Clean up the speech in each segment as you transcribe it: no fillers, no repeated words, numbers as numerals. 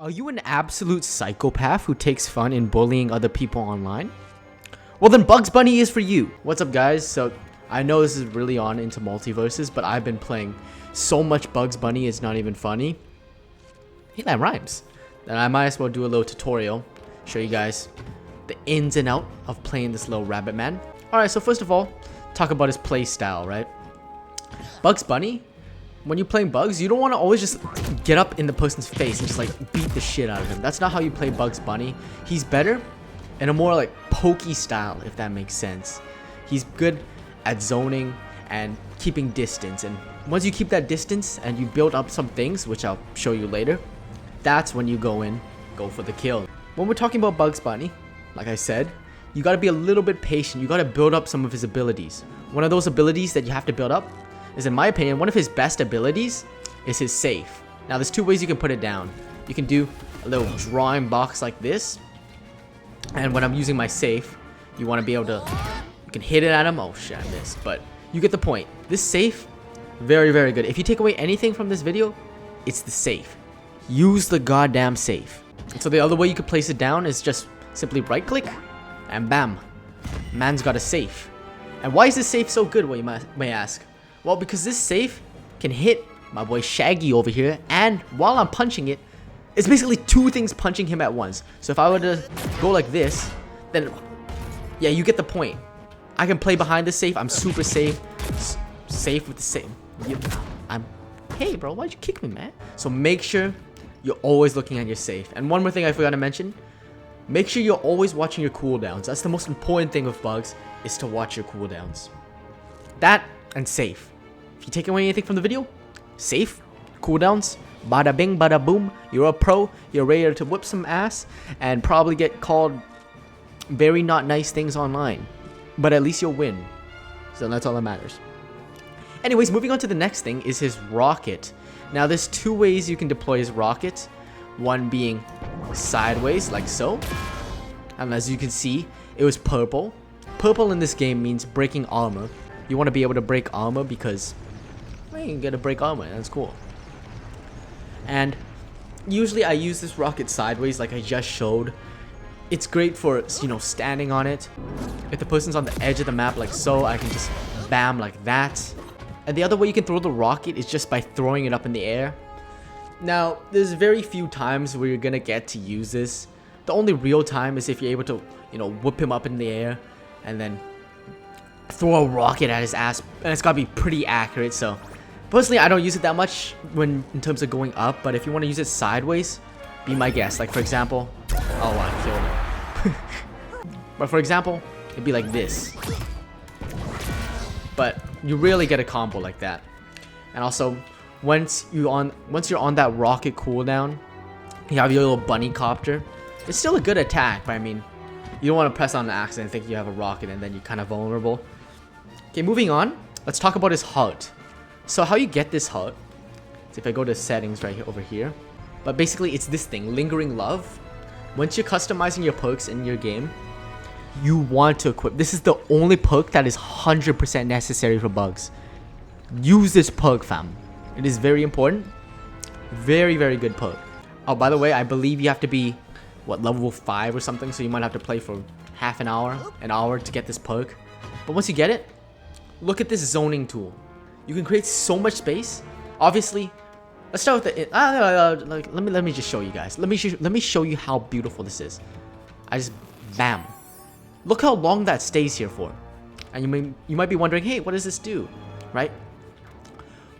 Are you an absolute psychopath who takes fun in bullying other people online? Well then Bugs Bunny is for you. What's up guys? So I know this is really on into Multiversus, but I've been playing so much Bugs Bunny it's not even funny. Hey, that rhymes. Then I might as well do a little tutorial, show you guys the ins and out of playing this little rabbit man. Alright, so first of all, talk about his play style, right? Bugs Bunny, when you're playing Bugs, you don't want to always just get up in the person's face and just like beat the shit out of him. That's not how you play Bugs Bunny. He's better in a more like pokey style, if that makes sense. He's good at zoning and keeping distance, and once you keep that distance and you build up some things, which I'll show you later, that's when you go for the kill. When we're talking about Bugs Bunny, like I said, you gotta be a little bit patient. You gotta build up some of his abilities. One of those abilities that you have to build up is, in my opinion, one of his best abilities is his safe. Now there's two ways you can put it down. You can do a little drawing box like this, and when I'm using my safe, you want to be able to, you can hit it at him. Oh shit, I missed, but you get the point. This safe, very good. If you take away anything from this video, it's the safe. Use the goddamn safe. And so the other way you could place it down is just simply right click and bam, man's got a safe. And why is this safe so good, what you may ask? Well, because this safe can hit my boy Shaggy over here, and while I'm punching it, it's basically two things punching him at once. So if I were to go like this, then yeah, you get the point. I can play behind the safe. I'm super safe. Safe with the safe. Hey bro, why'd you kick me, man? So make sure you're always looking at your safe. And one more thing I forgot to mention, make sure you're always watching your cooldowns. That's the most important thing with Bugs, is to watch your cooldowns. That and safe. If you take away anything from the video, safe, cooldowns, bada bing, bada boom, you're a pro, you're ready to whip some ass, and probably get called very not nice things online. But at least you'll win. So that's all that matters. Anyways, moving on to the next thing is his rocket. Now there's two ways you can deploy his rocket. One being sideways, like so. And as you can see, it was purple. Purple in this game means breaking armor. You want to be able to break armor because you can get to break armor, that's cool. And usually I use this rocket sideways like I just showed. It's great for, you know, standing on it. If the person's on the edge of the map like so, I can just bam like that. And the other way you can throw the rocket is just by throwing it up in the air. Now, there's very few times where you're gonna get to use this. The only real time is if you're able to, you know, whip him up in the air and then throw a rocket at his ass, and it's gotta be pretty accurate. So personally, I don't use it that much when in terms of going up, but if you want to use it sideways, be my guest. Like for example, oh, I killed him. But for example, it'd be like this. But you really get a combo like that. And also, once you're on that rocket cooldown, you have your little bunny copter. It's still a good attack, but I mean, you don't want to press on an accident and think you have a rocket and then you're kind of vulnerable. Okay, moving on. Let's talk about his HUD. So how you get this HUD, so if I go to settings right here, over here, but basically it's this thing, Lingering Love. Once you're customizing your perks in your game, you want to equip. This is the only perk that is 100% necessary for Bugs. Use this perk, fam. It is very important. Very good perk. Oh, by the way, I believe you have to be, what, level 5 or something, so you might have to play for half an hour to get this perk. But once you get it, look at this zoning tool. You can create so much space. Obviously, let's start with the let me just show you guys. Let me show you how beautiful this is. I just bam. Look how long that stays here for. And you might be wondering, hey, what does this do? Right?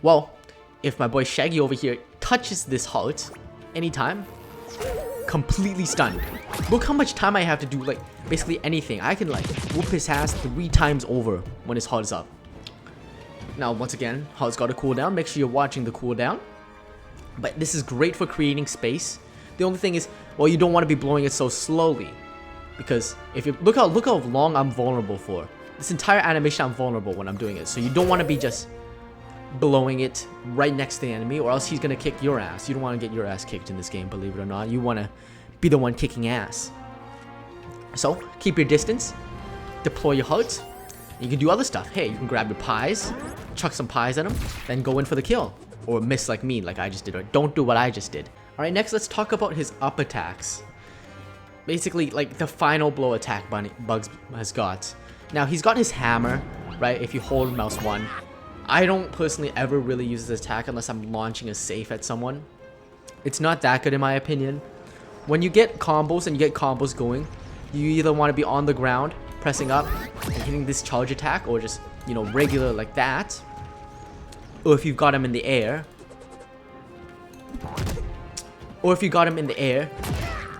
Well, if my boy Shaggy over here touches this HUD anytime, completely stunned. Look how much time I have to do like basically anything. I can like whoop his ass 3 times over when his HUD's up. Now once again, HUD's got a cooldown. Make sure you're watching the cooldown. But this is great for creating space. The only thing is, well, you don't want to be blowing it so slowly, because if you look how long I'm vulnerable for. This entire animation I'm vulnerable when I'm doing it. So you don't want to be just blowing it right next to the enemy, or else he's gonna kick your ass. You don't want to get your ass kicked in this game, believe it or not. You want to be the one kicking ass. So keep your distance, deploy your HUDs. You can do other stuff. Hey, you can grab your pies, chuck some pies at him, then go in for the kill. Or miss like me, like I just did, or don't do what I just did. Alright, next let's talk about his up attacks. Basically, like the final blow attack Bugs has got. Now, he's got his hammer, right? If you hold mouse 1. I don't personally ever really use this attack unless I'm launching a safe at someone. It's not that good in my opinion. When you get combos and you get combos going, you either want to be on the ground, pressing up, and hitting this charge attack, or just, you know, regular like that. Or if you've got him in the air.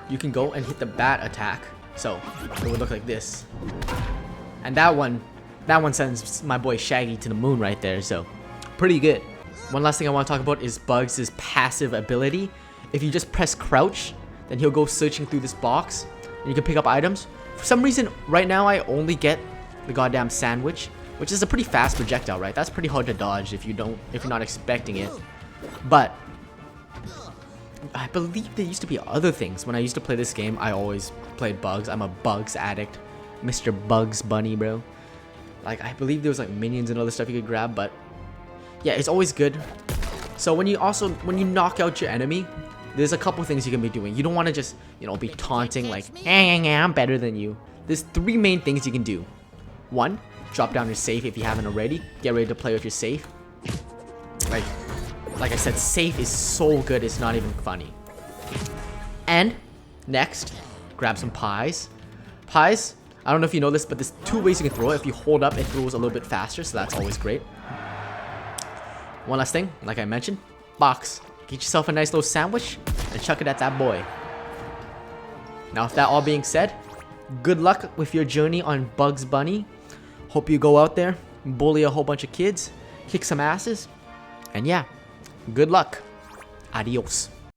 You can go and hit the bat attack. So, it would look like this. And that one sends my boy Shaggy to the moon right there, so pretty good. One last thing I want to talk about is Bugs' passive ability. If you just press crouch, then he'll go searching through this box, and you can pick up items. For some reason, right now I only get the goddamn sandwich, which is a pretty fast projectile, right? That's pretty hard to dodge if you're not expecting it. But I believe there used to be other things. When I used to play this game, I always played Bugs. I'm a Bugs addict. Mr. Bugs Bunny, bro. Like, I believe there was like minions and other stuff you could grab, but yeah, it's always good. So when you knock out your enemy, there's a couple things you can be doing. You don't want to just, you know, be taunting like, I'm better than you. There's 3 main things you can do. 1, drop down your safe if you haven't already. Get ready to play with your safe. Like I said, safe is so good, it's not even funny. And next, grab some pies. Pies, I don't know if you know this, but there's 2 ways you can throw it. If you hold up, it throws a little bit faster, so that's always great. One last thing, like I mentioned, box. Get yourself a nice little sandwich and chuck it at that boy. Now, with that all being said, good luck with your journey on Bugs Bunny. Hope you go out there, bully a whole bunch of kids, kick some asses, and yeah, good luck. Adios.